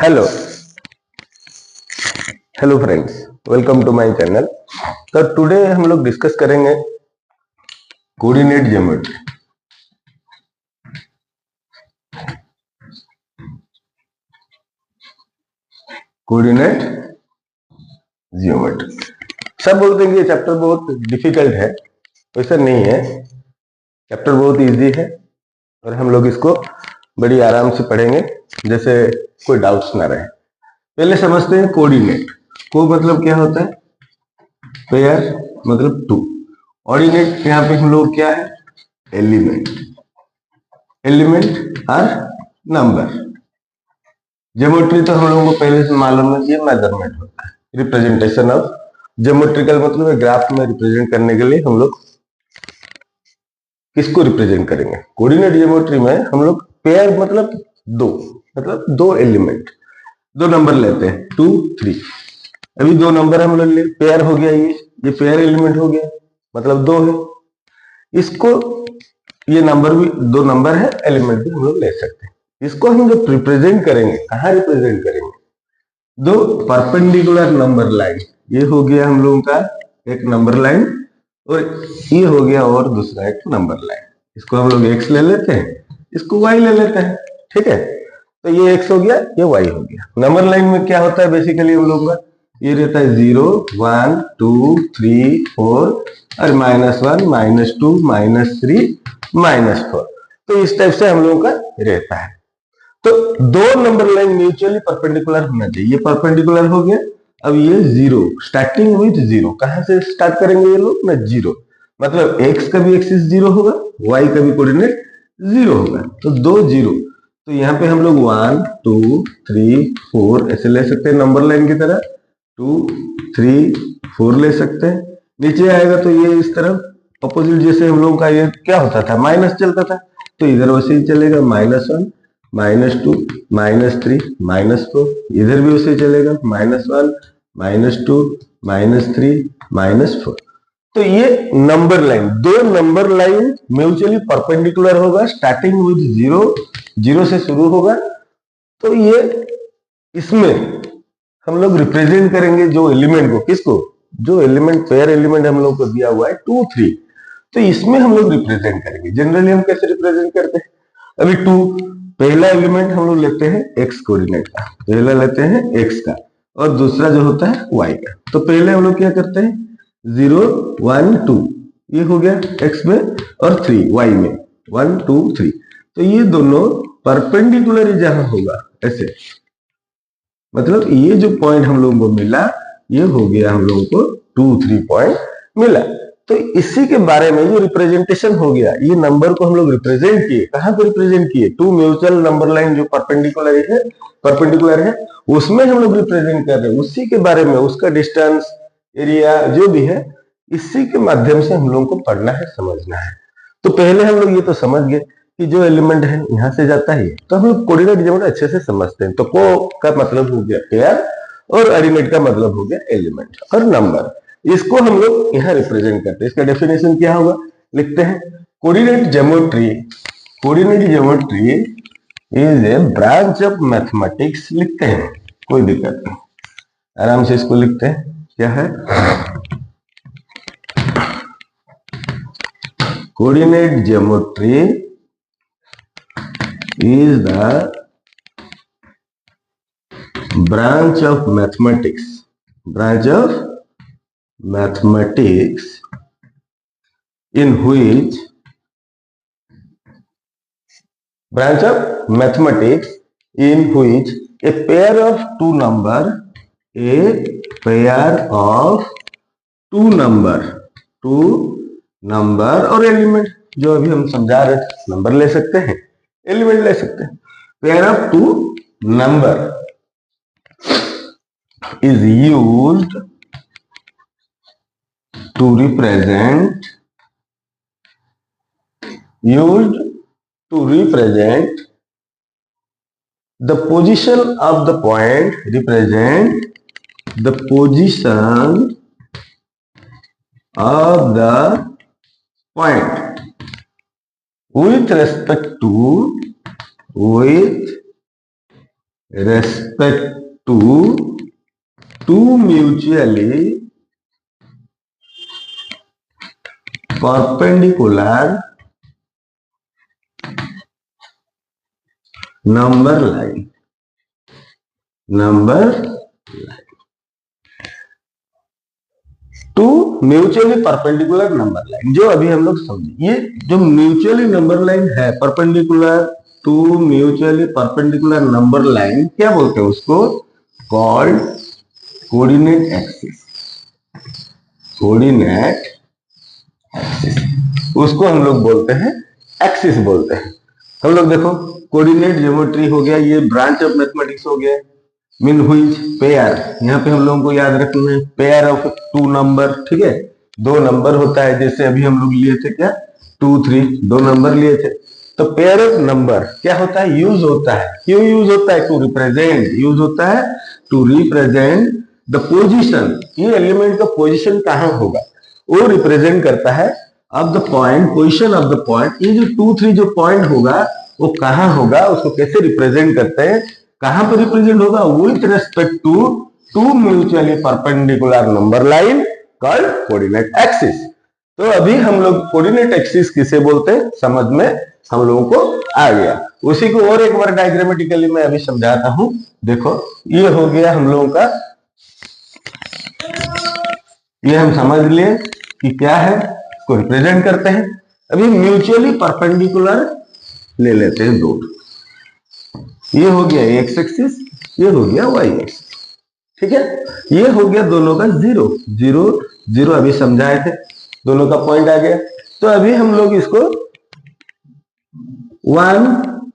Hello hello friends, welcome to my channel. तो today हम लोग डिस्कस करेंगे कोऑर्डिनेट ज्योमेट्री। कोऑर्डिनेट ज्योमेट्री सब बोलते हैं कि ये चैप्टर बहुत डिफिकल्ट है। वैसा नहीं है, चैप्टर बहुत इजी है और हम लोग इसको बड़ी आराम से पढ़ेंगे, जैसे कोई डाउट्स ना रहे। पहले समझते हैं कोऑर्डिनेट। को मतलब क्या होता है? पेयर मतलब टू। ऑर्डिनेट यहाँ पे हम लोग क्या है? एलिमेंट। एलिमेंट और नंबर। ज्योमेट्री तो हम लोगों को पहले से मालूम है, ये मेजरमेंट होता है, रिप्रेजेंटेशन ऑफ। ज्योमेट्रिकल मतलब ग्राफ में रिप्रेजेंट करने के लिए हम लोग किसको रिप्रेजेंट करेंगे? कोऑर्डिनेट ज्योमेट्री में हम लोग पेयर मतलब दो एलिमेंट, दो नंबर लेते हैं 2 3। अभी दो नंबर हम लोग ले, पेयर हो गया, ये पेयर एलिमेंट हो गया, मतलब दो है। इसको ये नंबर भी दो नंबर है, एलिमेंट भी हम लोग ले सकते हैं। इसको हम जब रिप्रेजेंट करेंगे, कहाँ रिप्रेजेंट करेंगे? दो परपेंडिकुलर नंबर लाइन, ये हो गया हम लोगों का एक नंबर लाइन, और ये हो गया और दूसरा एक नंबर लाइन। इसको हम लोग एक्स ले लेते हैं, इसको वाई ले लेते हैं, ठीक है। तो ये एक्स हो गया, ये वाई हो गया। नंबर लाइन में क्या होता है बेसिकली हम लोगों का? ये रहता है 0 1 2 3 4 और -1 -2 -3 -4। तो इस टाइप से हम लोगों का रहता है। तो दो नंबर लाइन म्यूचुअली परपेंडिकुलर होना चाहिए। ये परपेंडिकुलर हो गया। अब ये जीरो, स्टार्टिंग विथ जीरो। कहां से स्टार्ट करेंगे ये लोग? ना जीरो, मतलब एक्स का भी एक्सिस जीरो होगा, वाई का भी कोऑर्डिनेट जीरो होगा, तो दो जीरो। तो यहाँ पे हम लोग 1 2 3 4 ऐसे ले सकते हैं, नंबर लाइन की तरह 2 3 4 ले सकते हैं। नीचे आएगा तो ये इस तरफ अपोजिट, जैसे हम लोगों का ये क्या होता था, माइनस चलता था, तो इधर वैसे ही चलेगा, -1 -2 -3 -4। इधर भी उसे चलेगा, -1 -2 -3 -4। तो ये नंबर लाइन, दो नंबर लाइन म्यूचुअली परपेंडिकुलर होगा, स्टार्टिंग विद जीरो, जीरो से शुरू होगा। तो ये इसमें हम लोग रिप्रेजेंट करेंगे जो एलिमेंट को, किसको? जो एलिमेंट पेयर एलिमेंट हम लोग को दिया हुआ है 2 3, तो इसमें हम लोग रिप्रेजेंट करेंगे। जनरली हम कैसे रिप्रेजेंट करते हैं? अभी 2, पहला एलिमेंट हम लोग लेते हैं एक्स कोऑर्डिनेट का, पहला लेते हैं एक्स का, और दूसरा जो होता है वाई का। तो पहले हम लोग क्या करते हैं? 0 1 2, ये हो गया एक्स में, और 3 वाई में, 1 2 3। तो ये दोनों परपेंडिकुलर जहां होगा ऐसे, मतलब ये जो पॉइंट हम लोगों को मिला, ये हो गया हम लोगों को 2 3 पॉइंट मिला। तो इसी के बारे में जो रिप्रेजेंटेशन हो गया, ये नंबर को हम लोग रिप्रेजेंट किए, कहां पे रिप्रेजेंट किए? टू म्यूचुअल नंबर लाइन जो परपेंडिकुलर है उसमें हम लोग रिप्रेजेंट कर रहे हैं। उसी के बारे में, उसका डिस्टेंस, एरिया जो भी है, इसी के माध्यम से हम लोगों को पढ़ना है, समझना है। तो पहले हम लोग ये तो समझ गए कि जो एलिमेंट है यहां से जाता है, तो हम लोग कोऑर्डिनेट ज्योमेट्री अच्छे से समझते हैं। तो को का मतलब हो गया पेयर, और ऑर्डिनेट का मतलब हो गया एलिमेंट और नंबर। इसको हम लोग यहाँ रिप्रेजेंट करते हैं। इसका डेफिनेशन क्या होगा, लिखते हैं। Coordinate geometry, coordinate geometry is a branch of mathematics. लिखते हैं, कोई दिक्कत नहीं, आराम से इसको लिखते हैं। क्या है? Coordinate geometry is the branch of mathematics, branch of mathematics in which, branch of mathematics in which a pair of two number, a pair of two number और एलिमेंट, जो अभी हम समझा रहे थे, नंबर ले सकते हैं, एलिमेंट ले सकते हैं। Pair of two number is used to represent the position of the point, represent the position of the point with respect to respect to two mutually perpendicular number line to mutually perpendicular number line, जो अभी हम लोग समझे। ये जो mutually number line है, perpendicular to mutually perpendicular number line, क्या बोलते हैं उसको? Called coordinate axis. Coordinate axis, उसको हम लोग बोलते हैं एक्सिस बोलते हैं। हम लोग देखो, कोऑर्डिनेट ज्योमेट्री हो गया, ये ब्रांच ऑफ मैथमेटिक्स हो गया। मीन व्हिच पेयर, यहाँ पे हम लोगों को याद रखना है, पेयर ऑफ टू नंबर, ठीक है। दो नंबर होता है, जैसे अभी हम लोग लिए थे क्या, 2 3, दो नंबर लिए थे। तो पेयर ऑफ नंबर क्या होता है? यूज होता है। क्यों यूज होता है? टू रिप्रेजेंट, यूज होता है टू रिप्रेजेंट द पोजिशन। ये एलिमेंट का पोजिशन कहाँ होगा, वो रिप्रेजेंट करता है of the point, position of the point. ये जो 2 3 जो पॉइंट होगा वो कहाँ होगा, उसको कैसे रिप्रेजेंट करते हैं, कहां पर रिप्रेजेंट होगा? With respect to two mutually perpendicular number line called coordinate axis. तो अभी हम लोग कोऑर्डिनेट एक्सिस किसे बोलते हैं, समझ में हम लोगों को आ गया। उसी को और एक बार डायग्रामेटिकली मैं अभी समझाता हूं। देखो, ये हो गया हम लोगों का, ये हम समझ लिए कि क्या है, इसको रिप्रेजेंट करते हैं। अभी म्यूचुअली परपेंडिकुलर ले लेते हैं दो। ये हो गया एक्स एक्सिस, ये हो गया वाई एक्सिस, ठीक है। ये हो गया दोनों का 0 0 0, अभी समझाए थे, दोनों का पॉइंट आ गया। तो अभी हम लोग इसको 1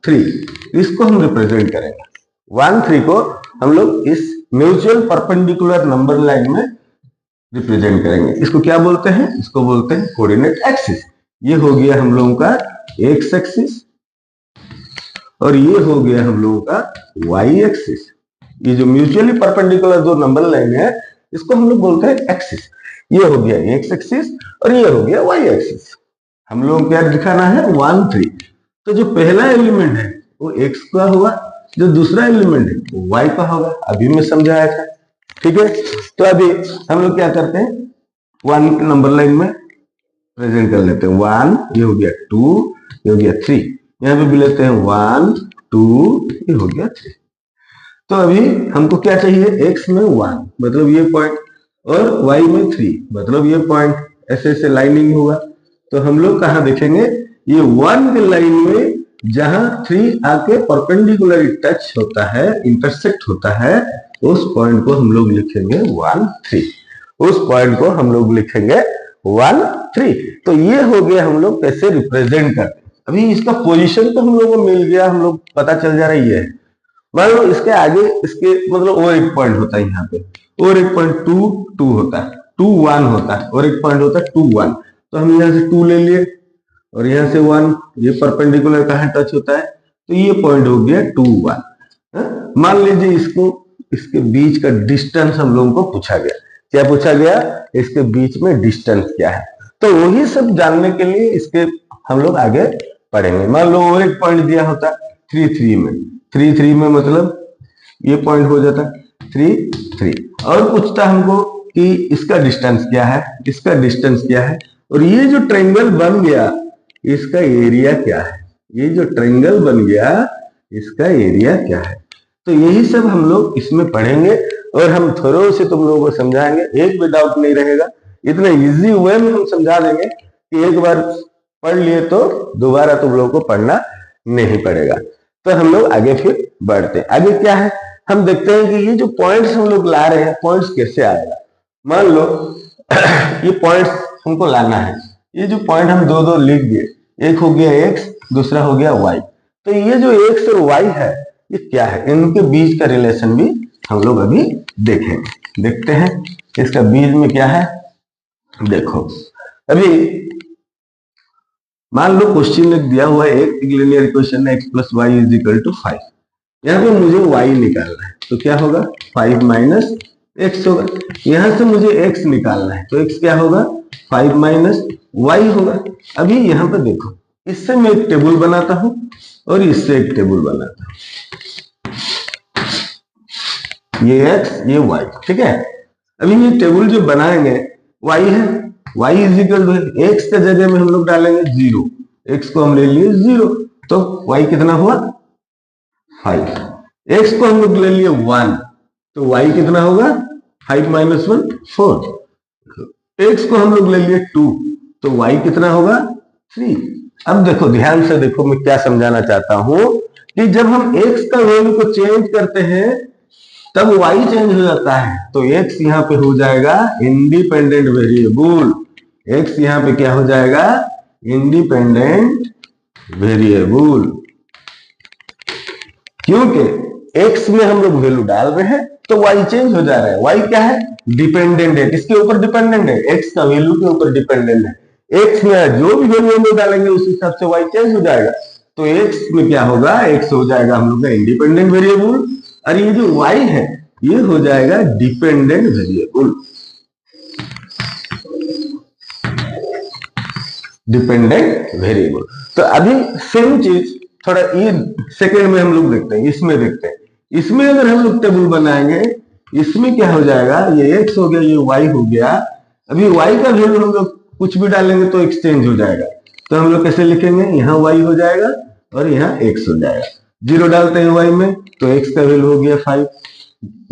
3, इसको हम रिप्रेजेंट करेंगे। 1 3 को हम लोग इस म्यूचुअल परपेंडिकुलर नंबर लाइन में रिप्रेजेंट करेंगे। इसको क्या बोलते हैं? इसको बोलते हैं कोऑर्डिनेट एक्सिस। ये हो गया हम लोगों का एक्स एक्सिस, और ये हो गया हम लोगों का वाई एक्सिस। ये जो म्यूचुअली परपेंडिकुलर दो नंबर लाइन है, इसको हम लोग बोलते हैं एक्सिस। ये हो गया एक्स एक्सिस और ये हो गया वाई एक्सिस। हम लोग क्या दिखाना है? 1 3। तो जो पहला एलिमेंट है वो एक्स का होगा, जो दूसरा एलिमेंट है वो वाई का होगा। अभी मैं समझाया था, ठीक है। तो अभी हम लोग क्या करते हैं, 1 नंबर लाइन में प्रेजेंट कर लेते हैं। 1, ये हो गया 2, ये हो गया 3, यहाँ पे भी लेते हैं 1 2, ये हो गया 3। तो अभी हमको क्या चाहिए? x में 1 मतलब ये पॉइंट, और y में 3 मतलब ये पॉइंट। ऐसे ऐसे लाइनिंग होगा। तो हम लोग कहाँ देखेंगे? ये 1 के लाइन में जहां 3 आके परपेंडिकुलर टच होता है, इंटरसेक्ट होता है, उस पॉइंट को हम लोग लिखेंगे 1 3। उस पॉइंट को हम लोग लिखेंगे 1 3। तो ये हो गया हम लोग कैसे रिप्रेजेंट करते हैं। अभी इसका पोजीशन तो हम लोगों को मिल गया, हम लोग पता चल जा रही है। मान लो इसके आगे इसके मतलब और एक पॉइंट होता है, यहाँ पे और एक पॉइंट 2 2 होता है, 2 1 होता है, और एक पॉइंट होता है 2 1। तो हम यहाँ से 2 ले लिए और यहाँ से 1, ये परपेंडिकुलर कहाँ टच होता है, तो ये पॉइंट हो गया 2 1। मान लीजिए इसको, इसके बीच का डिस्टेंस हम लोगों को पूछा गया। क्या पूछा गया? इसके बीच में डिस्टेंस क्या है। तो वही सब जानने के लिए इसके हम लोग आगे पढ़ेंगे। मान लो और एक पॉइंट दिया होता 3 3 में, 3 3 में मतलब ये पॉइंट हो जाता 3 3, और पूछता हमको कि इसका डिस्टेंस क्या है, इसका डिस्टेंस क्या है, और ये जो ट्रायंगल बन गया इसका एरिया क्या है, ये जो ट्रायंगल बन गया इसका एरिया क्या है। तो यही सब हम लोग इसमें पढ़ेंगे, और हम थोड़े से तुम लोगों को समझाएंगे, एक भी डाउट नहीं रहेगा। इतना इजी वे में हम समझा देंगे कि एक बार पढ़ लिए तो दोबारा तुम लोगों को पढ़ना नहीं पड़ेगा। तो हम लोग आगे फिर बढ़ते हैं। आगे क्या है, हम देखते हैं कि ये जो पॉइंट्स हम लोग ला रहे हैं, पॉइंट्स कैसे आएगा। मान लो ये पॉइंट्स हमको लाना है। ये जो पॉइंट हम दो दो लिख दिए, एक हो गया एक्स, दूसरा हो गया वाई। तो ये जो एक्स और वाई है ये क्या है, इनके बीच का रिलेशन भी हम लोग अभी देखेंगे। देखते हैं इसका बीच में क्या है। देखो अभी मान लो क्वेश्चन में दिया हुआ है एक लीनियर इक्वेशन है x plus y is equal to 5। यहाँ पे मुझे y निकालना है, तो क्या होगा 5 माइनस एक्स होगा। यहाँ से मुझे x निकालना है, तो x क्या होगा 5 माइनस वाई होगा। अभी यहाँ पे देखो, इससे मैं एक टेबल बनाता हूं और इससे एक टेबल बनाता हूं। ये x ये y, ठीक है। अभी ये टेबल जो बनाएंगे y है, y is equal to x के जगह में हम लोग डालेंगे 0, x को हम ले लिए 0, तो y कितना हुआ 5, x को हम लोग ले लिए 1, तो y कितना होगा 5 माइनस 1 4, x को हम लोग ले लिए 2, तो y कितना होगा 3। अब देखो ध्यान से देखो, मैं क्या समझाना चाहता हूं कि जब हम x का वैल्यू को चेंज करते हैं तब y चेंज हो जाता है, तो x यहाँ पे हो जाएगा इंडिपेंडेंट वेरिएबल, x यहाँ पे क्या हो जाएगा इंडिपेंडेंट वेरिएबल, क्योंकि x में हम लोग वैल्यू डाल रहे हैं तो y चेंज हो जा रहा है। y क्या है डिपेंडेंट है, किसके ऊपर डिपेंडेंट है x का वैल्यू के ऊपर डिपेंडेंट है, x में जो भी वैल्यू हम लोग डालेंगे उस हिसाब से y चेंज हो जाएगा, तो x में क्या होगा x हो जाएगा हम लोग का इंडिपेंडेंट वेरिएबल, और ये जो y है ये हो जाएगा डिपेंडेंट वेरिएबल, डिपेंडेंट वेरिएबल। तो अभी सेम चीज थोड़ा ये सेकंड में हम लोग देखते हैं, इसमें देखते हैं, इसमें अगर हम लोग टेबल बनाएंगे इसमें क्या हो जाएगा, ये x हो गया ये y हो गया, अभी y का वैल्यू हम लोग कुछ भी डालेंगे तो एक्सचेंज हो जाएगा, तो हम लोग कैसे लिखेंगे, यहाँ y हो जाएगा और यहाँ x हो जाएगा, 0 डालते हैं y में तो x का वैल्यू हो गया 5,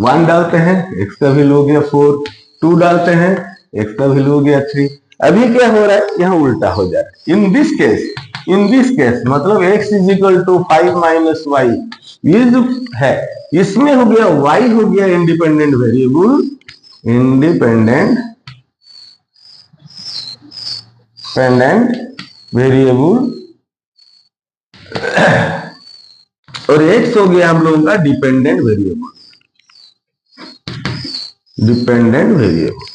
1 डालते हैं x का वैल्यू हो गया 4, 2 डालते हैं x का वैल्यू हो गया 3। अभी क्या हो रहा है, यहाँ उल्टा हो जा रहा है, इन दिस केस मतलब x is equal to 5 minus y, ये जो है इसमें हो गया y हो गया इंडिपेंडेंट वेरिएबल, इंडिपेंडेंट वेरिएबल, और x हो गया हम लोगों का dependent variable, dependent variable.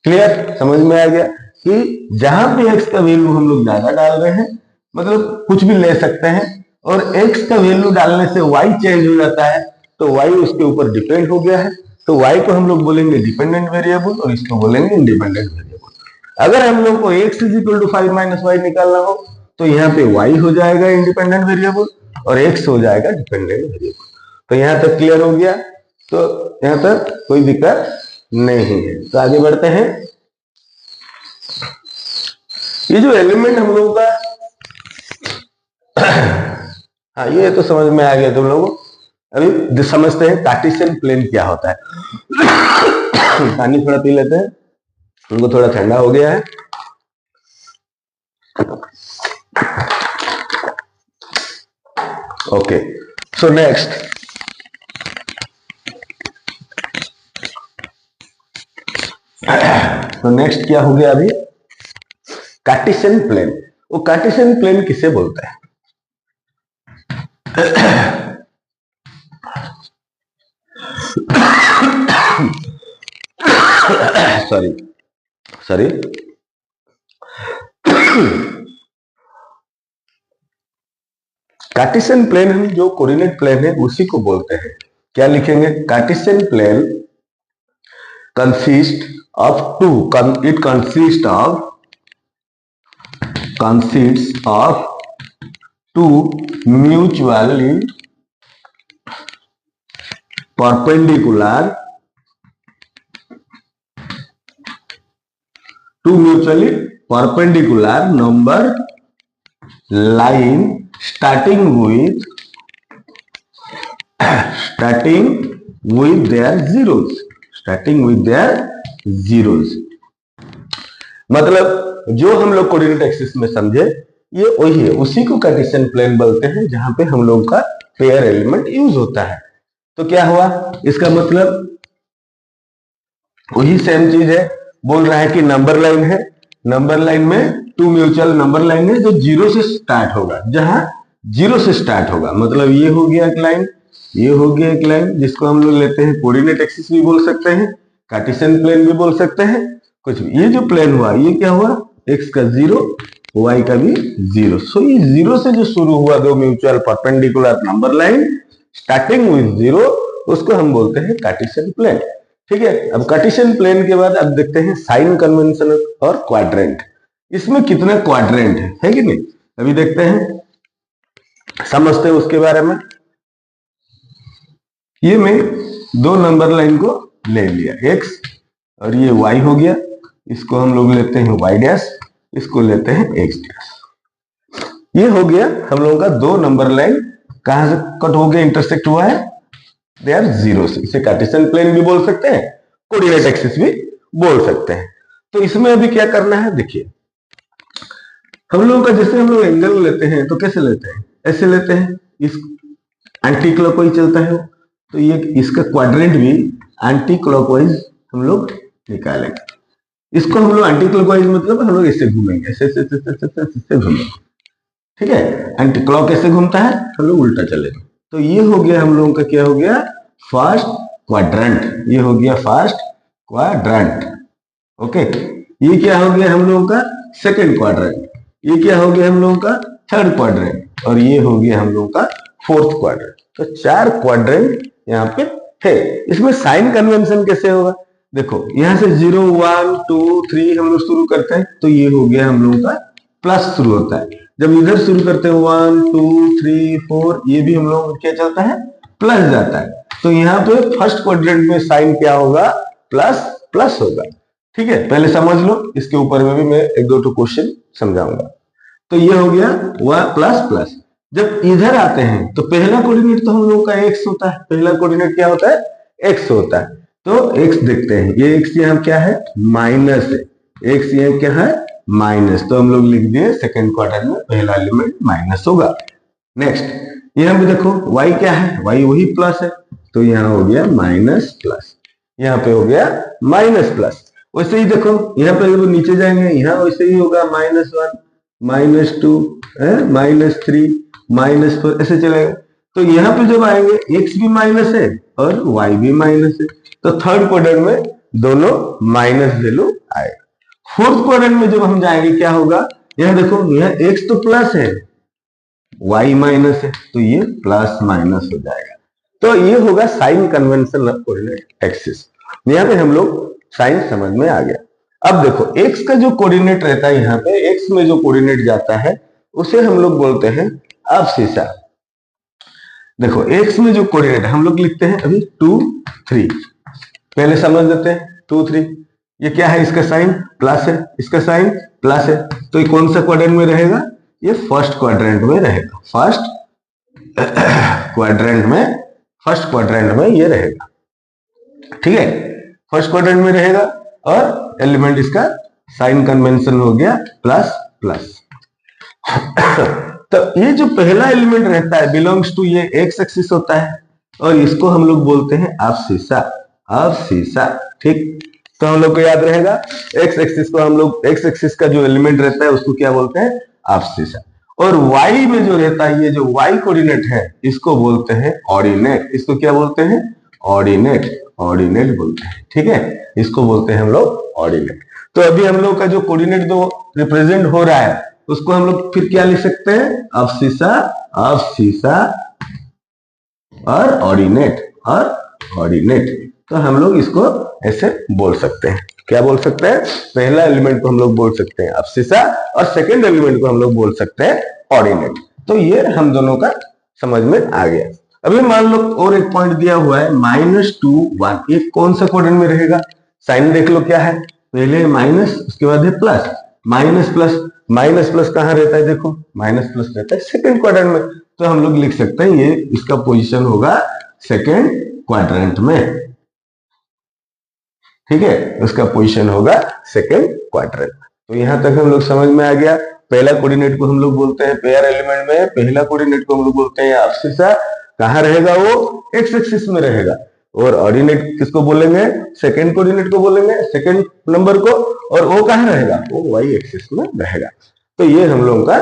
Clear, समझ में आ गया कि जहां पे x का वैल्यू हम लोग ज्यादा डाल रहे हैं, मतलब कुछ भी ले सकते हैं, और x का वैल्यू डालने से y चेंज हो जाता है, तो y उसके ऊपर डिपेंड हो गया है, तो y को हम लोग बोलेंगे डिपेंडेंट वेरिएबल और इसको बोलेंगे इंडिपेंडेंट वेरिएबल। अगर हम लोग को x is equal to 5 minus y निकालना हो तो यहाँ पे y हो जाएगा इंडिपेंडेंट वेरिएबल और x हो जाएगा डिपेंडेंट वेरिएबल। तो यहाँ तक क्लियर हो गया, तो यहाँ तक कोई दिक्कत नहीं है। तो आगे बढ़ते हैं, ये जो एलिमेंट हम लोगों का हाँ ये तो समझ में आ गया तुम लोगों को। अभी समझते हैं कार्टेशियन प्लेन क्या होता है। पानी थोड़ा पी लेते हैं, उनको थोड़ा ठंडा हो गया है। ओके, सो नेक्स्ट क्या हो गया अभी, कार्टेशियन प्लेन। वो कार्टेशियन प्लेन किसे बोलते हैं? सॉरी कार्टेशियन प्लेन हम जो कोऑर्डिनेट प्लेन है उसी को बोलते हैं। क्या लिखेंगे, Cartesian plane consist of two, it consist of two mutually perpendicular number line starting with their zeros। मतलब जो हम लोग कोऑर्डिनेट एक्सिस में समझे ये वही है, उसी को कार्टेशियन प्लेन बोलते हैं जहां पे हम लोग का पेयर एलिमेंट यूज होता है। तो क्या हुआ, इसका मतलब वही सेम चीज है। बोल रहा है कि नंबर लाइन है, नंबर लाइन में टू म्यूचुअल नंबर लाइन है जो जीरो से स्टार्ट होगा, जहां जीरो से स्टार्ट होगा, मतलब ये हो गया एक लाइन, ये हो गया एक लाइन, जिसको हम लोग लेते हैं कोऑर्डिनेट एक्सिस भी बोल सकते हैं, कार्टेशियन प्लेन भी बोल सकते हैं, कुछ भी। ये जो प्लेन हुआ ये क्या हुआ, x का 0 y का भी 0। सो ये 0 से जो शुरू हुआ दो mutual perpendicular number line starting with 0, उसको हम बोलते हैं कार्टेशियन प्लेन। ठीक है, अब कार्टेशियन प्लेन के बाद अब देखते हैं साइन कन्वेंशन और क्वाड्रेंट। इसमें कितना क्वाड्रेंट है कि नहीं, अभी देखते हैं, समझते हैं उसके बारे में। ये मैं दो नंबर लाइन को ले लिया, x और ये y हो गया, इसको हम लोग लेते हैं y डैश, इसको लेते हैं x डैश। ये हो गया हम लोगों का दो नंबर लाइन कहां से कट हो गया, इंटरसेक्ट हुआ है, दे आर जीरो से। इसे कार्टेशियन प्लेन भी बोल सकते हैं, कोऑर्डिनेट एक्सिस भी बोल सकते हैं। तो इसमें अभी क्या करना है, देखिए हम लोगों का जैसे हम लोग एंगल लेते हैं तो कैसे लेते हैं, ऐसे लेते हैं, इस एंटी क्लॉकवाइज चलता है, तो ये इसका क्वाड्रेंट भी एंटी क्लॉकवाइज हम लोग निकालेंगे। इसको हम लोग एंटी क्लॉकवाइज मतलब हम लोग ऐसे घूमेंगे, ऐसे ऐसे ऐसे ऐसे ऐसे घूमेंगे, ठीक है। एंटी क्लॉक ऐसे घूमता है, हम लोग उल्टा चलेंगे। तो ये हो गया हम लोगों का, क्या हो गया, फर्स्ट क्वाड्रेंट। ये हो गया फर्स्ट क्वाड्रेंट, ओके। ये क्या हो गया हम लोगों का, सेकंड क्वाड्रेंट। ये क्या हो गया हम लोगों का, थर्ड क्वाड्रेंट। और ये हो गया हम लोगों का फोर्थ क्वाड्रेंट। तो चार क्वाड्रेंट यहाँ पे है। इसमें साइन कन्वेंशन कैसे होगा, देखो यहां से 0 1 2 3 हम लोग शुरू करते हैं, तो ये हो गया हम लोगों का प्लस शुरू होता है। जब इधर शुरू करते हैं 1 2 3 4, ये भी हम लोग क्या चलता है, प्लस जाता है। तो यहाँ पे फर्स्ट क्वाड्रेंट में साइन क्या होगा, प्लस प्लस होगा, ठीक है। पहले समझ लो, इसके ऊपर में भी मैं एक दो क्वेश्चन समझाऊंगा। तो ये हो गया वह प्लस प्लस। जब इधर आते हैं तो पहला कोऑर्डिनेट तो हम लोग का एक्स होता है, पहला कोऑर्डिनेट क्या होता है, एक्स होता है। तो एक्स देखते हैं, ये एक्स यहाँ क्या है, माइनस है, एक्स यहाँ क्या है, माइनस। तो हम लोग लिख दिए सेकंड क्वाड्रेंट में पहला एलिमेंट माइनस होगा। नेक्स्ट यहाँ पे देखो y क्या है, y वही प्लस है, तो यहाँ हो गया माइनस प्लस, यहाँ पे हो गया माइनस प्लस। वैसे ही देखो यहाँ पे जब नीचे जाएंगे, यहाँ वैसे ही होगा -1 -2 -3 -4 ऐसे चलेगा। तो यहाँ पे जब आएंगे x भी माइनस है और y भी माइनस है, तो थर्ड क्वाड्रेंट में दोनों माइनस वैल्यू आएगा। फोर्थ क्वाड्रेंट में जब हम जाएंगे क्या होगा, यहाँ देखो यहाँ x तो प्लस है, y माइनस है, तो ये प्लस माइनस हो जाएगा। तो ये होगा sign convention of coordinate axis. यहाँ पे हम लोग साइन समझ में आ गया। अब देखो x का जो कोऑर्डिनेट रहता है, यहाँ पे x में जो कोऑर्डिनेट जाता है उसे हम लोग बोलते हैं अवशिषा। देखो x में जो कोऑर्डिनेट हम लोग लिखते हैं अभी 2 3, पहले समझ लेते हैं 2 3। ये क्या है, इसका साइन प्लस है, इसका साइन प्लस है, तो ये कौन सा क्वाड्रेंट में रहेगा, ये फर्स्ट क्वाड्रेंट में रहेगा, फर्स्ट क्वाड्रेंट में, फर्स्ट क्वाड्रेंट में ये रहेगा, ठीक है, फर्स्ट क्वाड्रेंट में रहेगा। और एलिमेंट इसका साइन कन्वेंशन हो गया प्लस प्लस। तो ये जो पहला एलिमेंट रहता है बिलोंग्स टू, ये एक्स एक्सिस होता है और इसको हम लोग बोलते हैं अवशिषा, अवशिषा, ठीक। तो हम लोग को याद रहेगा एक्स एक्सिस को हम लोग, एक्स एक्सिस का जो एलिमेंट रहता है उसको क्या बोलते हैं, अवशिषा। और y में जो रहता है, ये जो y कोऑर्डिनेट है इसको बोलते हैं ऑर्डिनेट। इसको क्या बोलते हैं, ऑर्डिनेट, ऑर्डिनेट बोलते हैं, ठीक है, इसको बोलते हैं हम लोग ऑर्डिनेट। तो अभी हम लोग का जो कोऑर्डिनेट जो रिप्रेजेंट हो रहा है उसको हम लोग फिर क्या लिख सकते हैं, अवशिषा, अवशिषा और ऑर्डिनेट, और ऑर्डिनेट। तो हम लोग इसको ऐसे बोल सकते हैं, क्या बोल सकते हैं, पहला एलिमेंट को हम लोग बोल सकते हैं अवशिषा और सेकंड एलिमेंट को हम लोग बोल सकते हैं ऑर्डिनेट। तो ये हम दोनों का समझ में आ गया। अभी मान लो और एक पॉइंट दिया हुआ है -2 1, ये कौन सा क्वाड्रेंट में रहेगा, साइन देख लो क्या है, पहले माइनस उसके बाद है plus, minus plus, minus plus कहाँ रहता है, देखो माइनस प्लस रहता है सेकंड क्वाड्रेंट में। तो हम लोग लिख सकते हैं ये इसका पोजीशन होगा सेकंड क्वाड्रेंट में, ठीक है, उसका पोजीशन होगा सेकंड क्वाड्रेंट। तो यहां तक हम लोग समझ में आ गया। पहला कोऑर्डिनेट को हम लोग बोलते हैं पेयर एलिमेंट में, पहला कोऑर्डिनेट को हम लोग बोलते हैं अवशिषा, कहाँ रहेगा वो, एक्स एक्सिस में रहेगा। और ऑर्डिनेट किसको बोलेंगे, सेकंड कोऑर्डिनेट को बोलेंगे, सेकंड नंबर को, और वो कहाँ रहेगा, वो वाई एक्सिस में रहेगा। तो ये हम लोगों का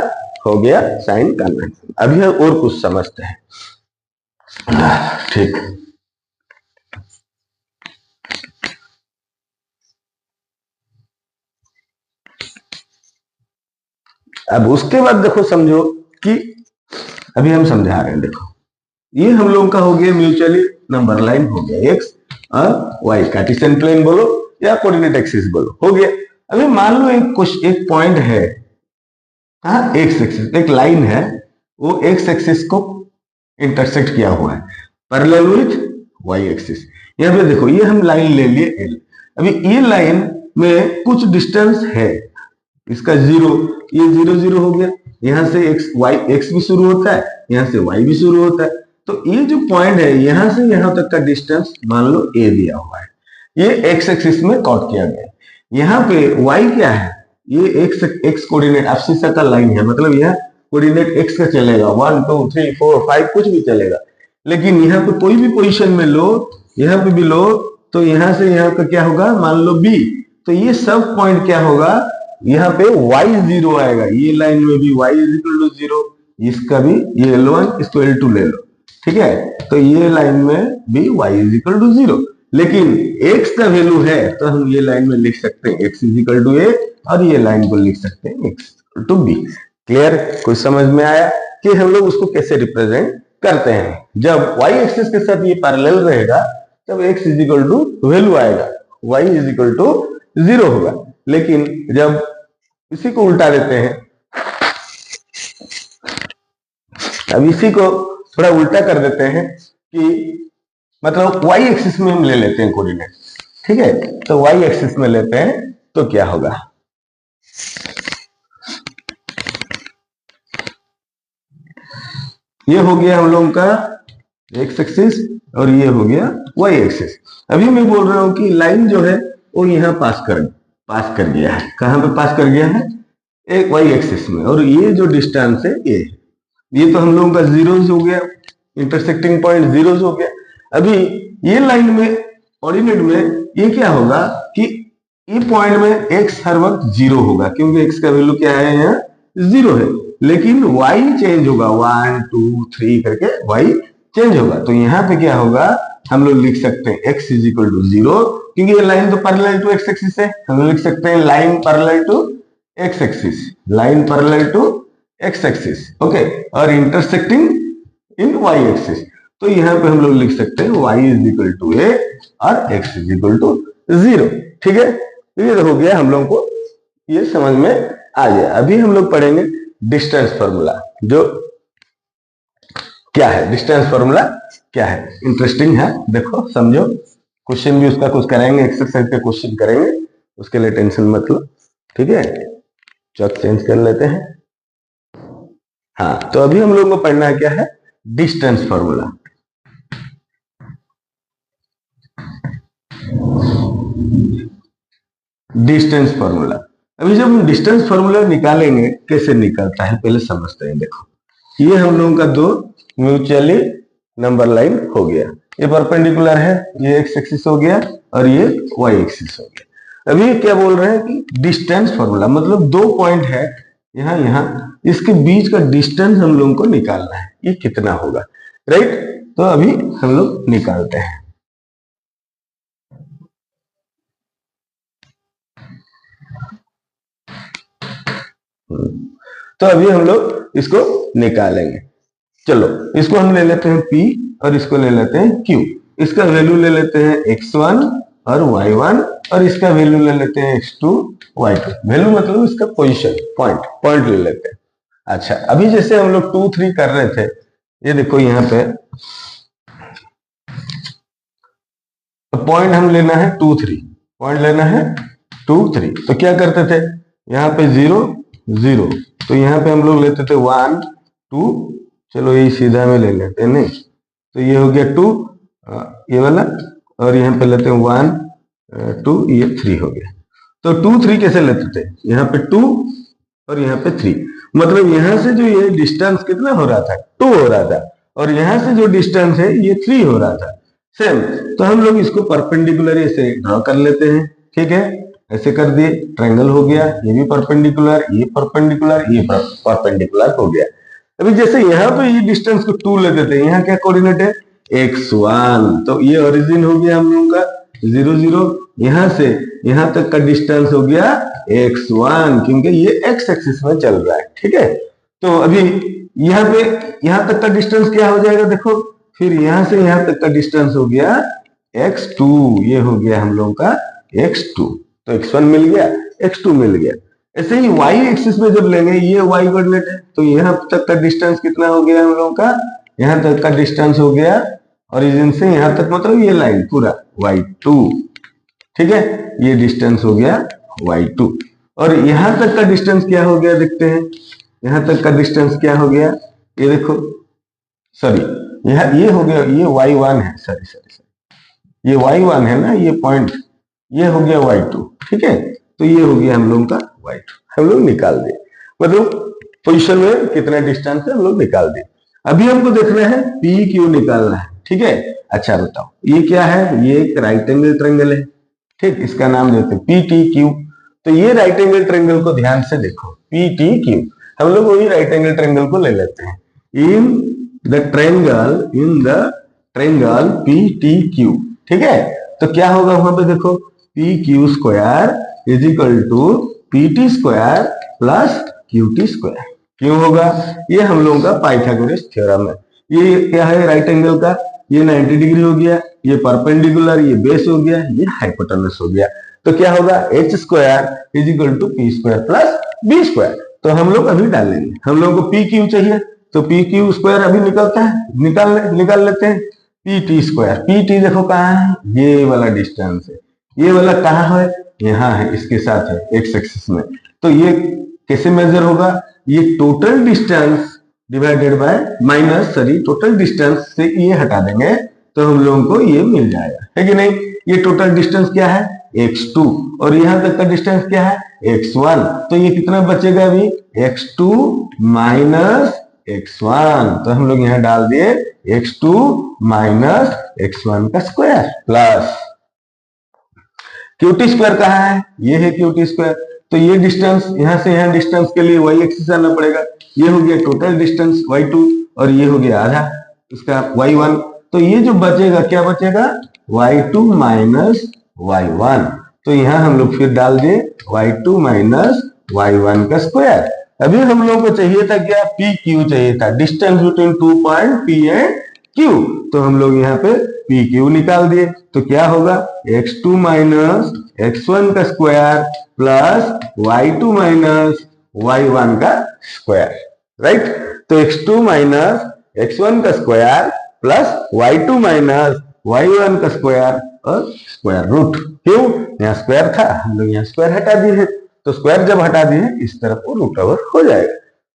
हो गया साइन कन्वेंशन। अभी हम और कुछ समझते हैं, ठीक। अब उसके बाद देखो समझो कि अभी हम समझा रहे हैं, देखो ये हम लोगों का हो गया म्यूचुअली नंबर लाइन हो गया, एक्स और वाई, कार्टेशियन प्लेन बोलो या कोऑर्डिनेट एक्सिस बोलो, हो गया। अभी मान लो एक पॉइंट है, हाँ एक्स एक्सिस, एक लाइन है, वो एक्स एक्सिस को इंटरसेक्ट किया हुआ है पैरेलल विथ वाई एक्सिस। यहाँ पे देखो ये हम लाइन ले लिए एल। अभी ये लाइन में कुछ डिस्टेंस है, इसका जीरो, ये जीरो जीरो हो गया, यहाँ से एक्स वाई एक्स भी शुरू होता है, यहाँ से वाई भी शुरू होता है। तो ये जो पॉइंट है यहाँ से यहाँ तक का डिस्टेंस मान लो ए दिया हुआ है, ये एक्स एक्सिस में कॉट किया गया है। यहाँ पे वाई क्या है, ये एक्स कोऑर्डिनेट एब्सिसा का लाइन है, मतलब यह कोऑर्डिनेट एक्स का चलेगा, 1 2 3 4 5 कुछ भी चलेगा। लेकिन यहाँ पे कोई भी पोजीशन में लो, यहाँ पे भी लो, तो यहाँ से यहाँ का क्या होगा, मान लो बी, तो ये सब पॉइंट क्या होगा, यहाँ पे y जीरो आएगा, ये लाइन में भी y is equal to zero, इसका भी ये L1 इसको L2 ले लो, ठीक है। तो ये लाइन में भी y is equal to zero, लेकिन x का वैल्यू है तो हम ये लाइन में लिख सकते हैं x is equal to a, और ये लाइन को लिख सकते हैं x equal to b। Clear, कुछ समझ में आया कि हम लोग उसको कैसे रिप्रेजेंट करते हैं। जब y एक्सिस के साथ ये पैरेलल रहेगा तब x is equal to value आएगा, y is equal to zero होगा। लेकिन जब इसी को उल्टा देते हैं, अब इसी को थोड़ा उल्टा कर देते हैं कि मतलब y एक्सिस में हम ले लेते हैं कोऑर्डिनेट, ठीक है। तो y एक्सिस में लेते हैं तो क्या होगा, ये हो गया हम लोगों का x एक्सिस और ये हो गया y एक्सिस। अभी मैं बोल रहा हूं कि लाइन जो है वो यहाँ पास कर गया है, कहां पे पास कर गया है, एक y एक्सिस में, और ये जो डिस्टेंस है ये तो हम लोगों का जीरोज हो गया, इंटरसेक्टिंग पॉइंट जीरोज हो गया। अभी ये लाइन में कोऑर्डिनेट में ये क्या होगा कि ये पॉइंट में x हर वक्त जीरो होगा, क्योंकि x का वैल्यू क्या है, यहाँ जीरो है। लेकिन y चेंज होगा, 1 2 3 करके y चेंज होगा। तो यहाँ पे क्या होगा, हम लोग लिख सकते हैं x is equal to zero, क्योंकि ये लाइन तो पैरेलल टू x एक्सिस है, हम लोग लिख सकते हैं line parallel to x axis, line parallel to x axis, okay, और इंटरसेक्टिंग इन y एक्सिस। तो यहाँ पे हम लोग लिख सकते हैं y is equal to a और x is equal to zero, ठीक है। ये हो गया, हम लोगों को ये समझ में आ गया। अभी हम लोग पढ़ेंगे डिस्टेंस फॉर्मूला, जो क्या है, डिस्टेंस फॉर्मूला क्या है, इंटरेस्टिंग है, देखो समझो। क्वेश्चन भी उसका कुछ करेंगे, एक्सरसाइज का क्वेश्चन करेंगे, उसके लिए टेंशन मत लो, ठीक है। चौक चेंज कर लेते हैं। हाँ, तो अभी हम लोगों को पढ़ना है क्या है, डिस्टेंस फॉर्मूला। डिस्टेंस फॉर्मूला, अभी जब हम डिस्टेंस फॉर्मूला निकालेंगे, कैसे निकलता है पहले समझते हैं। देखो, ये हम लोगों का दो म्यूचुअली नंबर लाइन हो गया, ये परपेंडिकुलर है, ये एक्स एक्सिस हो गया और ये वाई एक्सिस हो गया। अभी क्या बोल रहे हैं कि डिस्टेंस फॉर्मूला, मतलब दो पॉइंट है यहाँ यहाँ, इसके बीच का डिस्टेंस हम लोगों को निकालना है, ये कितना होगा, राइट। तो अभी हम लोग निकालते हैं। तो अभी हम लोग इसको निकालेंगे। चलो, इसको हम ले लेते हैं P और इसको ले लेते हैं Q। इसका वैल्यू ले लेते हैं x1 और y1, और इसका वैल्यू ले लेते हैं x2 y2। वैल्यू मतलब इसका पोजीशन, पॉइंट ले लेते हैं। अच्छा, अभी जैसे हम लोग 2 3 कर रहे थे, ये देखो यहाँ पे पॉइंट हम लेना है 2 3, पॉइंट लेना है 2 3। तो क्या करते थे, यहाँ पे 0 0, तो यहाँ पे हम लोग लेते थे 1 2, चलो ये सीधा में ले लेते हैं, नहीं तो ये हो गया 2 ये वाला, और यहाँ पे लेते हैं 1 2, ये 3 हो गया। तो 2 3 कैसे लेते थे, यहाँ पे 2 और यहाँ पे 3, मतलब यहाँ से जो ये डिस्टेंस कितना हो रहा था, 2 हो रहा था, और यहाँ से जो डिस्टेंस है ये 3 हो रहा था, सेम। तो हम लोग इसको परपेंडिकुलर ऐसे ड्रॉ कर लेते हैं, ठीक है, ऐसे कर दिए, ट्रायंगल हो गया, ये भी परपेंडिकुलर, ये परपेंडिकुलर, ये परपेंडिकुलर हो गया। अभी जैसे यहाँ पे ये डिस्टेंस को 2 लेते थे, यहाँ क्या कोऑर्डिनेट है x1, तो ये ओरिजिन हो गया हम लोगों का 0 0, यहाँ से यहाँ तक का डिस्टेंस हो गया x1, क्योंकि ये x एक्सिस में चल रहा है, ठीक है। तो अभी यहाँ पे यहाँ तक का डिस्टेंस क्या हो जाएगा, देखो, फिर यहाँ से यहाँ तक का डिस्टेंस हो गया x2, ये हो गया हम लोगों का x2, तो x1 मिल गया, x2 मिल गया। ऐसे ही y एक्सिस में जब लेंगे, ये y कोऑर्डिनेट है, तो यहाँ तक का डिस्टेंस कितना हो गया हम लोगों का, यहाँ तक का डिस्टेंस हो गया ओरिजिन से यहां तक मतलब ये लाइन पूरा y2, ठीक है, ये डिस्टेंस हो गया y2। और यहां तक का डिस्टेंस क्या हो गया देखते हैं, यहां तक का डिस्टेंस क्या हो गया, ये देखो, सॉरी ये हो गया, ये y1 है, सॉरी सॉरी सॉरी, ये y1 है ना, ये पॉइंट, ये हो गया y2, ठीक है, तो ये हो गया हम लोगों का y2, हम लोग निकाल दिए, मतलब पोजीशन में कितना डिस्टेंस है हम लोग निकाल दिए। अभी हमको देखना है पी क्यू निकालना है, ठीक है। अच्छा बताओ ये क्या है, ये एक राइट एंगल ट्रायंगल है, ठीक, इसका नाम देते हैं पी टी क्यू। तो ये राइट एंगल ट्रायंगल को ध्यान से देखो, पी टी क्यू, हम लोग वही राइट एंगल ट्रायंगल को ले लेते हैं। In the triangle P T Q, ठीक है, तो क्या होगा वहां पे देखो, P Q square is equal to P T square plus Q T square. क्यों होगा, ये हम लोगों का पाइथागोरस थ्योरम है। ये क्या है राइट एंगल का, ये 90 डिग्री हो गया, ये परपेंडिकुलर, ये बेस हो गया, ये हाइपोटेनस हो गया। तो क्या होगा, H square is equal to P square plus B square. तो हम लोग अभी डालेंगे, हम लोगों को पी क्यू चाहिए, तो पी क्यू स्क्वायर अभी निकलता है, निकाल लेते हैं। P T square, P T देखो कहाँ है, ये वाला डिस्टेंस है, ये वाला कहाँ है, यहाँ है, इसके साथ है एक्स एक्सिस में। तो ये कैसे मेजर होगा, ये total distance divided by minus, sorry total distance से ये हटा देंगे तो हम लोगों को ये मिल जाएगा, है कि नहीं। ये टोटल डिस्टेंस क्या है, x2, और यहां तक का डिस्टेंस क्या है, x1। तो ये कितना बचेगा अभी, x2 माइनस x1। तो हम लोग यहां डाल दिए x2 माइनस x1 का स्क्वायर प्लस क्यूटी स्क्वायर कहाँ है, ये है क्यूटी स्क्वायर। तो ये डिस्टेंस यहां से यहां डिस्टेंस के लिए y एक्सिस आना पड़ेगा, ये हो गया टोटल डिस्टेंस y2 और ये हो गया आधा इसका y1। तो ये जो बचेगा क्या बचेगा, y2 माइनस y1। तो यहाँ हम लोग फिर डाल दिए y2 माइनस y1 का स्क्वायर। अभी हम लोगों को चाहिए था क्या, पी क्यू चाहिए था, distance between 2 point P and Q. तो हम लोग यहाँ पे पी क्यू निकाल दिए, तो क्या होगा, x2 माइनस x1 का square plus y2 minus y1 का स्क्वायर, राइट। तो x2 माइनस x1 का square plus y2 minus y1 का स्क्वायर और स्क्वायर रूट। क्यों, यहाँ स्क्वायर था, हम लोग यहाँ स्क्वायर हटा दिए हैं, तो स्क्वायर जब हटा दिए इस तरफ वो रूट ओवर हो जाएगा,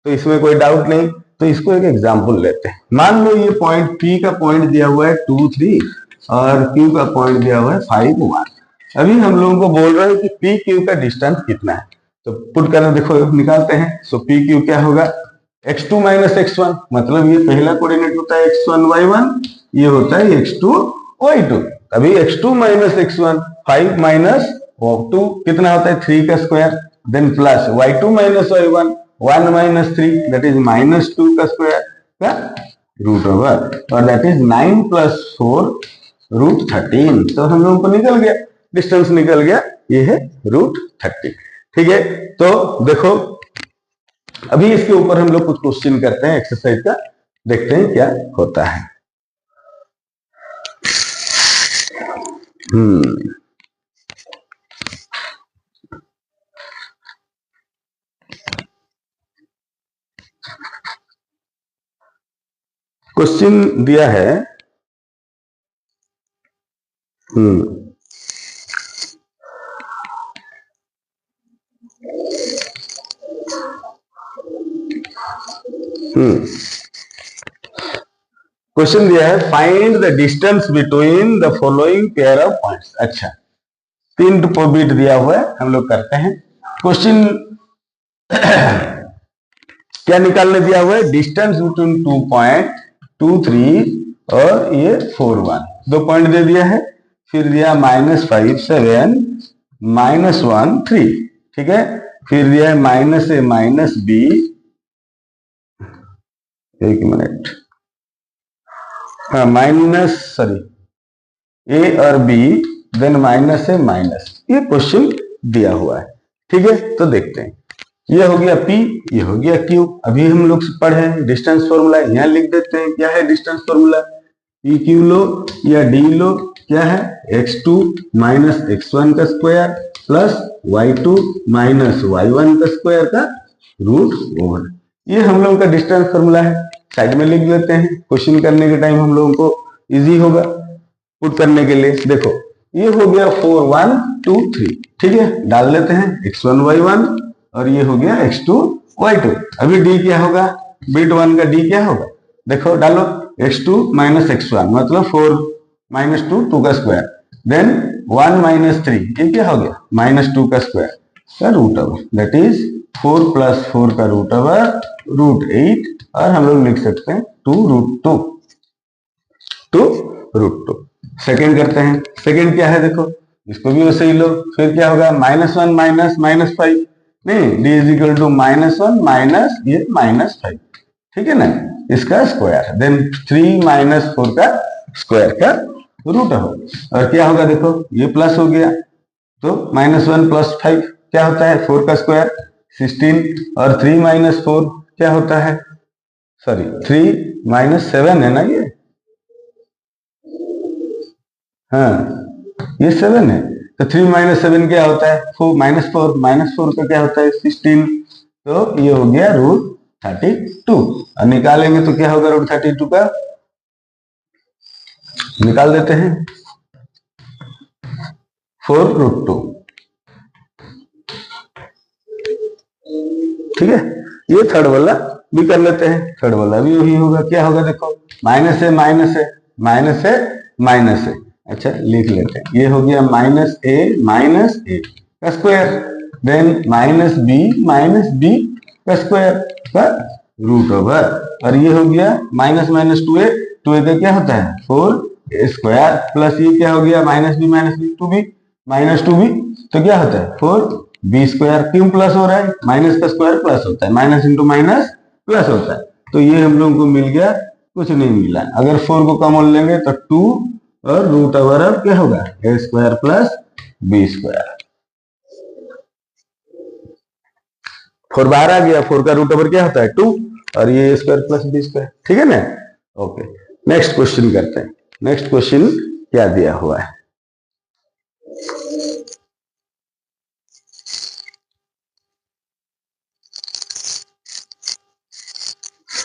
तो इसमें कोई डाउट नहीं। तो इसको एक एग्जांपल लेते हैं। मान लो ये पॉइंट P का पॉइंट दिया हुआ है 2 3 और Q का पॉइंट दिया हुआ है 5 1। अभी हम लोगों को बोल रहे हैं कि पी क्यू का डिस्टेंस कितना है, तो पुट करना देखो निकालते हैं। सो पी क्यू क्या होगा, x2 माइनस x1, मतलब ये पहला कोऑर्डिनेट होता है x1 y1, ये होता है x2 y2। अभी x2 माइनस x1 5 माइनस 2 कितना होता है 3 का square, then plus y2 minus y1 1 minus 3 that is minus 2 का स्क्वायर का रूट ओवर, और दैट इज 9 प्लस 4 रूट 13। तो हम लोगों को निकल गया, डिस्टेंस निकल गया, ये है रूट 30, ठीक है। तो देखो अभी इसके ऊपर हम लोग कुछ क्वेश्चन करते हैं एक्सरसाइज का, देखते हैं क्या होता है। क्वेश्चन दिया है, क्वेश्चन दिया है find the distance between the following pair of points. अच्छा 3 बिट दिया हुआ है, हम लोग करते हैं क्वेश्चन। क्या निकालने दिया हुआ है, डिस्टेंस बिटवीन 2 पॉइंट 2 3 और ये 4 1, 2 पॉइंट दे दिया है, फिर दिया -5 7 -1 3, ठीक है। फिर दिया है माइनस ए माइनस बी, एक मिनट, हाँ माइनस सॉरी ए और बी, देन माइनस ए माइनस, ये क्वेश्चन दिया हुआ है, ठीक है। तो देखते हैं, ये हो गया P, ये हो गया Q। अभी हम लोग पढ़े डिस्टेंस फॉर्मूला, यहाँ लिख देते हैं क्या है डिस्टेंस फॉर्मूला, P Q लो या D लो, क्या है x2 माइनस x1 का square plus y2 minus y1 का स्क्वायर का रूट ओवर। ये हम लोगों का डिस्टेंस फॉर्मूला है, साइड में लिख लेते हैं। क्वेश्चन करने के टाइम हम लोगों को इजी होगा पुट करने के लिए। देखो ये हो गया 4 1 2 3, ठीक है, डाल लेते हैं x1 y1 और ये हो गया x2 y2। अभी d क्या होगा, बिट 1 का d क्या होगा, देखो डालो x2 माइनस x1 मतलब 4 माइनस 2 2 का स्क्वायर, देन 1 माइनस 3 ये क्या हो गया माइनस 2 का स्क्वायर का root over, that is 4 plus 4 का रूट ओवर रूट 8, और हम लोग लिख सकते हैं 2 रूट 2 रूट 2। सेकेंड करते हैं, सेकेंड क्या है देखो, इसको भी वैसे ही लो, फिर क्या होगा माइनस 1 माइनस माइनस 5, नहीं d is equal to minus 1 minus ये माइनस 5, ठीक है ना, इसका स्क्वायर, देन 3 माइनस 4 का स्क्वायर का रूट हो, और क्या होगा देखो ये प्लस हो गया, तो माइनस 1 प्लस 5 क्या होता है 4 का स्क्वायर 16, और 3 माइनस 4 क्या होता है, सॉरी 3 माइनस 7 है ना ये, हाँ ये 7 है, तो 3 माइनस 7 क्या होता है 4 माइनस 4 का क्या होता है 16, तो ये हो गया रूट 32, और निकालेंगे तो क्या होगा रूट 32 का, निकाल देते हैं 4 रूट 2, ठीक है। ये थर्ड वाला भी कर लेते हैं, थर्ड वाला भी वही होगा, क्या होगा देखो माइनस है माइनस है माइनस है माइनस है, अच्छा लिख लेते हैं, ये हो गया माइनस ए का स्क्वायर, देन माइनस बी का स्क्वायर का रूट ओवर, और ये हो गया माइनस माइनस 2a का क्या होता है 4a स्क्वायर, प्लस ये क्या हो गया minus B 2b minus 2b, तो क्या होता है 4b स्क्वायर, क्यों प्लस हो रहा है, माइनस का स्क्वायर प्लस होता है, माइनस इंटू माइनस प्लस होता है, तो ये हम लोगों को मिल गया, कुछ नहीं मिला, अगर 4 को कॉमन लेंगे तो 2 और रूट ओवर अब क्या होगा ए स्क्वायर प्लस बी स्क्वायर, 4 बाहर आ गया, 4 का रूट ओवर क्या होता है 2, और ये ए स्क्वायर प्लस बी स्क्वायर, ठीक है ना। ओके नेक्स्ट क्वेश्चन करते हैं, नेक्स्ट क्वेश्चन क्या दिया हुआ है,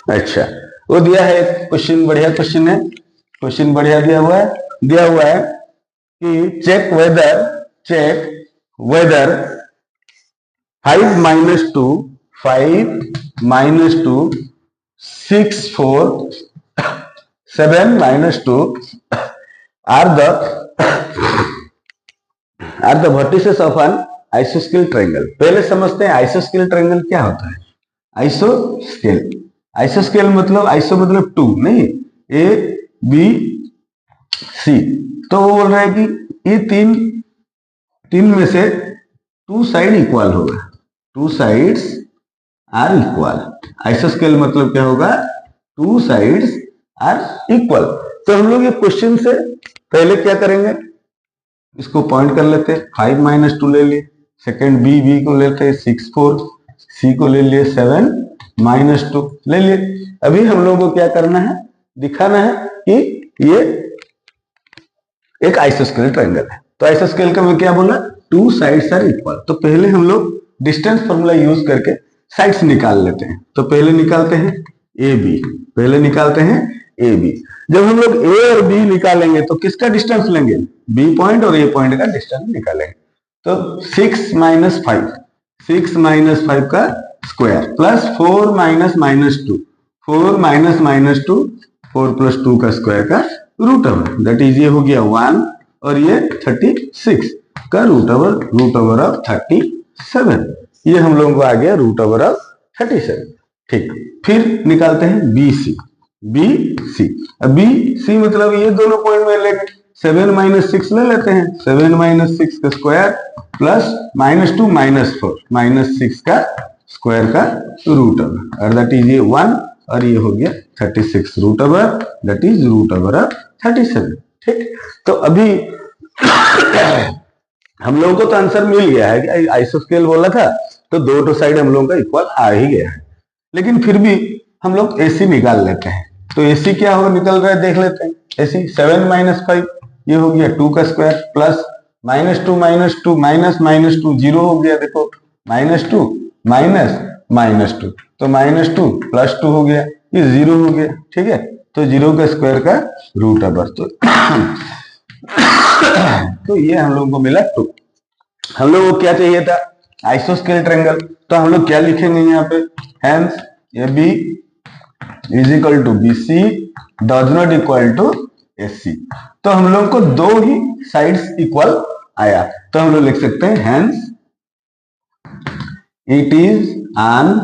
अच्छा वो दिया है क्वेश्चन, बढ़िया क्वेश्चन है, क्वेश्चन बढ़िया दिया हुआ है कि check whether 5 minus 2 6 4 7 minus 2 are the vertices of an आइसोस्केल ट्रायंगल। पहले समझते हैं आइसोस्केल ट्रायंगल क्या होता है, आइसोस्केल मतलब आइसो मतलब 2 नहीं, ए बी सी, तो वो बोल रहा है कि ये तीन में से 2 साइड इक्वल होगा, 2 साइड्स आर इक्वल, आइसोस्केल मतलब क्या होगा 2 साइड्स आर इक्वल। तो हम लोग ये क्वेश्चन से पहले क्या करेंगे, इसको पॉइंट कर लेते हैं, 5 माइनस 2 ले लिए, सेकेंड बी को लेते हैं 6 4, सी को ले लिए 7 माइनस 2 ले लिए। अभी हम लोगों को क्या करना है, दिखाना है कि ये एक आइसोस्केल ट्रायंगल है, तो आइसोस्केल का मैं क्या बोला 2 साइड्स आर इक्वल, तो पहले हम लोग डिस्टेंस फॉर्मूला यूज करके साइड्स निकाल लेते हैं, तो पहले निकालते हैं ए बी, जब हम लोग ए और बी निकालेंगे तो किसका डिस्टेंस लेंगे, बी पॉइंट और ए पॉइंट का डिस्टेंस निकालेंगे, तो 6 माइनस 5 का स्क्वायर प्लस 4 माइनस 2 4 प्लस 2 का स्क्वायर का रूट ओवर, दैट इज ये हो गया 1 और ये 36 का रूट ओवर ऑफ 37, ये हम लोगों को आ गया रूट ओवर ऑफ 37, ठीक। फिर निकालते हैं बी सी, अब बी सी मतलब ये दोनों पॉइंट में लेंगे, 7 माइनस 6 ले लेते हैं, 7 माइनस 6 का square plus minus 2 minus 4 minus 6 का स्क्वायर का रूट ओवर, और दैट इज ये 1 और ये हो गया 36 root over, that is root over of 37, ठीक। तो अभी हम लोगों को तो आंसर मिल गया है कि आइसोस्केल बोला था, तो दो साइड हम लोगों का इक्वल आ ही गया है, लेकिन फिर भी हम लोग एसी निकाल लेते हैं, तो एसी क्या होगा निकल रहा है देख लेते हैं, एसी 7 माइनस 5 ये हो गया 2 का square plus minus 2 minus 2 zero हो गया, देखो माइनस 2 माइनस 2, तो माइनस 2 प्लस 2 हो गया, ये जीरो हो गया, ठीक है, तो 0 का स्क्वायर का रूट ओवर, तो ये हम लोगों को मिला 2। हम लोग को क्या चाहिए था, आइसोस्केल ट्रायंगल, तो हम लोग क्या लिखेंगे यहाँ पे, hence AB is equal to BC does not equal to AC। तो हम लोग को दो ही साइड्स इक्वल आया, तो हम लोग लिख सकते हैं हेंस इट इज एन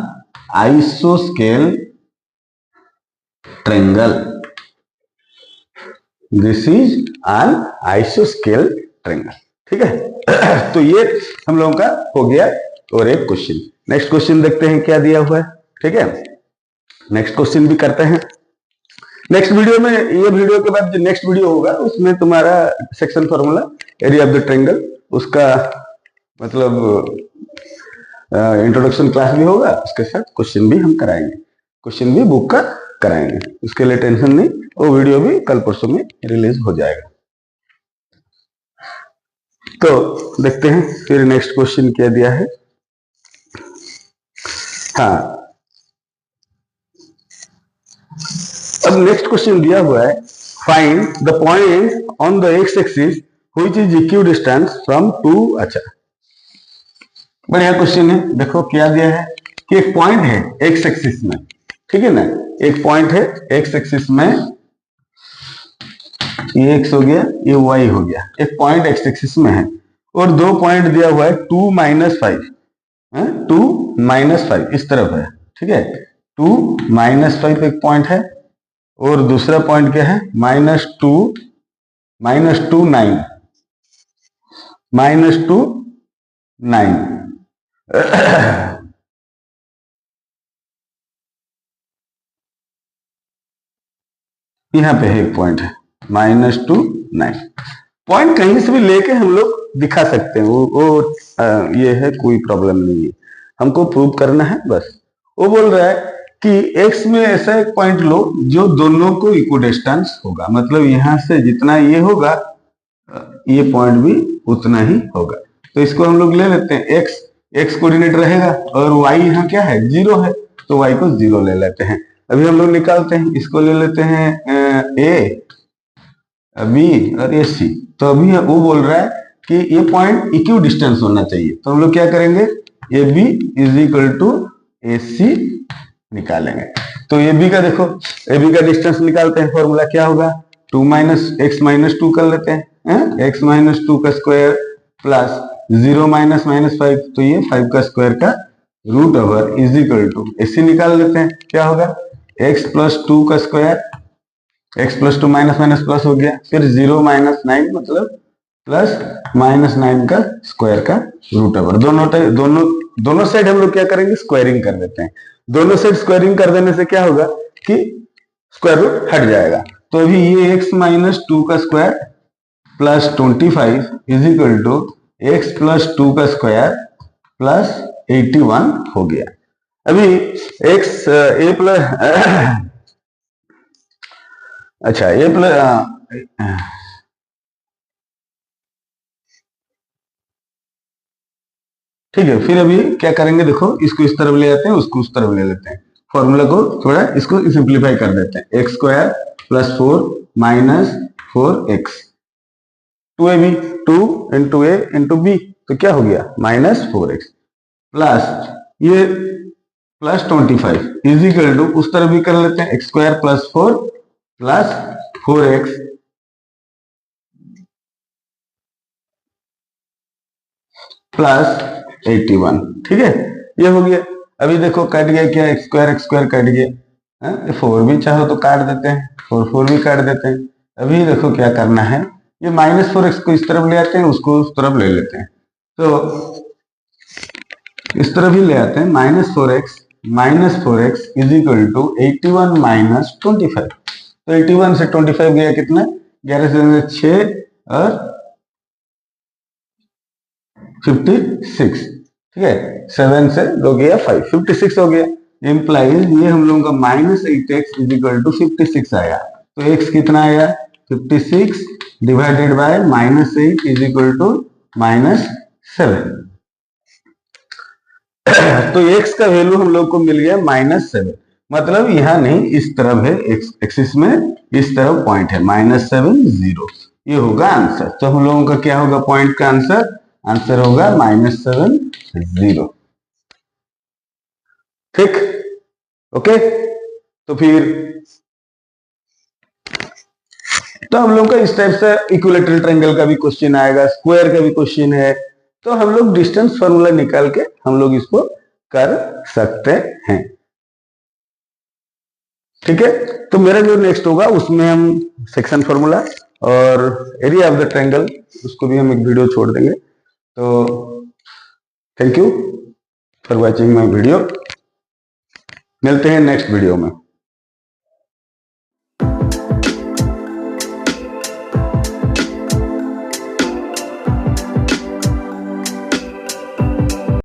आइसोस्केल ट्रायंगल, दिस इज एन आइसोस्केल ट्रायंगल। ठीक है, तो ये हम लोगों का हो गया और एक क्वेश्चन। नेक्स्ट क्वेश्चन देखते हैं क्या दिया हुआ है। ठीक है, नेक्स्ट क्वेश्चन भी करते हैं। नेक्स्ट वीडियो में, ये वीडियो के बाद जो नेक्स्ट वीडियो होगा उसमें तुम्हारा section formula area of the triangle, उसका मतलब इंट्रोडक्शन क्लास भी होगा, उसके साथ क्वेश्चन भी हम कराएंगे, क्वेश्चन भी बुक का कराएंगे, उसके लिए टेंशन नहीं, वो वीडियो भी कल परसों में रिलीज हो जाएगा। तो देखते हैं फिर नेक्स्ट क्वेश्चन क्या दिया है। हाँ, अब नेक्स्ट क्वेश्चन दिया हुआ है, find the point on the x axis which is equidistance from two. अच्छा, बढ़िया क्वेश्चन है। देखो क्या दिया है कि एक पॉइंट है एक्स एक्सिस में, ठीक है ना, एक पॉइंट है एक्स एक्सिस में, ये एक्स हो गया, ये वाई हो गया, एक पॉइंट एक्स एक्सिस में है और दो पॉइंट दिया हुआ है 2 - 5, 2 - 5 इस तरफ है। ठीक है, 2 - 5 एक पॉइंट है और दूसरा पॉइंट क्या है, -2 -2 9 -2 9 यहां पे है एक पॉइंट है -2 9। पॉइंट कहीं से भी लेके हम लोग दिखा सकते हैं, वो ये है, कोई प्रॉब्लम नहीं है, हमको प्रूव करना है बस। वो बोल रहा है कि x में ऐसा एक पॉइंट लो जो दोनों को इक्विडिस्टेंस होगा, मतलब यहां से जितना ये होगा ये पॉइंट भी उतना ही होगा। तो इसको हम लोग ले लेते हैं, x कोऑर्डिनेट रहेगा और y यहाँ क्या है, 0 है, तो y को 0 ले लेते हैं। अभी हम लोग निकालते हैं, इसको ले लेते हैं a B और ये C। तो अभी वो बोल रहा है कि ये पॉइंट इक्वी डिस्टेंस होना चाहिए, तो हम लोग क्या करेंगे, AB is equal to AC निकालेंगे। तो AB का देखो, AB का डिस्टेंस निकालते हैं, फॉर्मूला क्या होगा, 2 - x - 2 कर लेते हैं, x - 2 का स्क्वायर प्लस 0 - -5, तो ये 5 का स्क्वायर का root over is equal to AC निकाल लेते हैं, क्या होगा, x + 2 का स्क्वायर, x + 2 माइनस प्लस हो गया, फिर 0 - 9 मतलब प्लस -9 का स्क्वायर का रूट ओवर। दोनों साइड हम लोग क्या करेंगे, स्क्वायरिंग कर देते हैं। दोनों साइड स्क्वायरिंग कर देने से क्या होगा कि स्क्वायर रूट हट जाएगा। तो अभी ये x - 2 का square plus 25 is equal to x + 2 का स्क्वायर प्लस 81 हो गया। अभी x a प्लस अच्छा ये ठीक है, फिर अभी क्या करेंगे, देखो इसको इस तरफ ले आते हैं, उसको उस तरफ ले लेते हैं, फॉर्मूला को थोड़ा इसको सिंप्लीफाई कर देते हैं, x square plus 4 minus 4x, 2ab 2 into a into b, तो क्या हो गया -4x प्लस ये प्लस 25 इज इक्वल टू उस तरफ भी कर लेते हैं, x square plus 4 plus 4x plus 81। ठीक है, ये हो गया। अभी देखो कट गया क्या, x स्क्वायर कट गया, 4 भी चाहो तो काट देते हैं, 4 भी काट देते हैं। अभी देखो क्या करना है, ये -4x को इस तरफ ले आते हैं, उसको उस तरफ ले लेते हैं, तो इस तरफ ही ले आते हैं, -4x is equal to 81 minus 25। तो 81 से 25 गया कितना, 11 से 6 और 56। ठीक है, 7 से 2 गया 5, 56 हो गया। इम्प्लाइज ये हम लोगों का -8x इज इक्वल टू 56 आया। तो x कितना आया, 56 divided by -8 is equal to -7। तो x का वैल्यू हम लोग को मिल गया -7। मतलब यहाँ नहीं, इस तरफ है, एक्सिस में इस तरफ पॉइंट है -7 0, ये होगा आंसर। तो हम लोगों का क्या होगा पॉइंट का आंसर? आंसर होगा -7 0। ठीक, ओके। तो फिर तो हम लोग का इस टाइप से इक्विलेटरल ट्रायंगल का भी क्वेश्चन आएगा, स्क्वायर का भी क्वेश्चन है, तो हम लोग डिस्टेंस फार्मूला निकाल के हम लोग इसको कर सकते हैं। ठीक है, तो मेरा जो नेक्स्ट होगा उसमें हम सेक्शन फार्मूला और एरिया ऑफ द ट्रायंगल उसको भी हम एक वीडियो छोड़ देंगे। तो thank you for watching my video, मिलते हैं नेक्स्ट वीडियो में।